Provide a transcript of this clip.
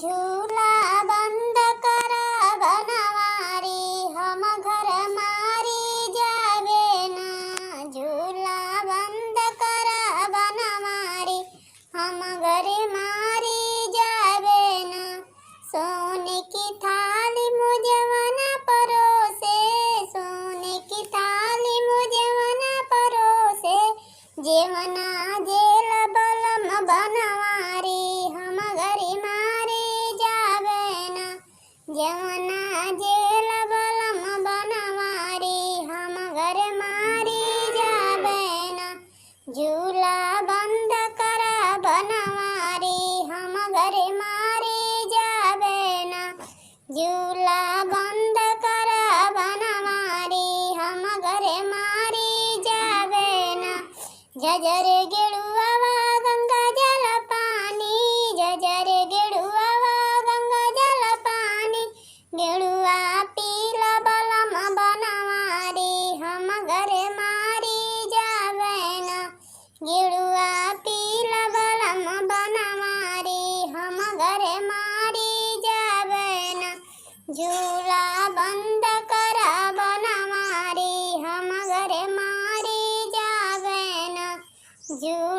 झूला बंद करा बनवारी हम घर मारी जावे ना। झूला बंद करा बनवारी हम घर मारी जावे ना। सोने की थाली मुझे वना परोसे, सोने की थाली मुझे वना परोसे। जेवना जेल बलम बनवारी हम घरी मारी जावे ना। जेवना जेल बलम बनवारी हम घर मारी जावे ना। झूला बंद करा बनवारी हम घर मारी जावे ना। झूला बंद करा बनवारी हम घर मारी जावे ना। जजर गिड़ुआवा गंगा जल पानी, जजर गिड़ुआवा गंगा जल पानी। गिड़ुआ पीला बलम बनवारी हम घर मारी जावे ना। गिड़ुआ पीला बलम बनवारी हम घर मारी जावे ना। झूला बंद करा बनवारी हम घर मारी जावे ना। झूला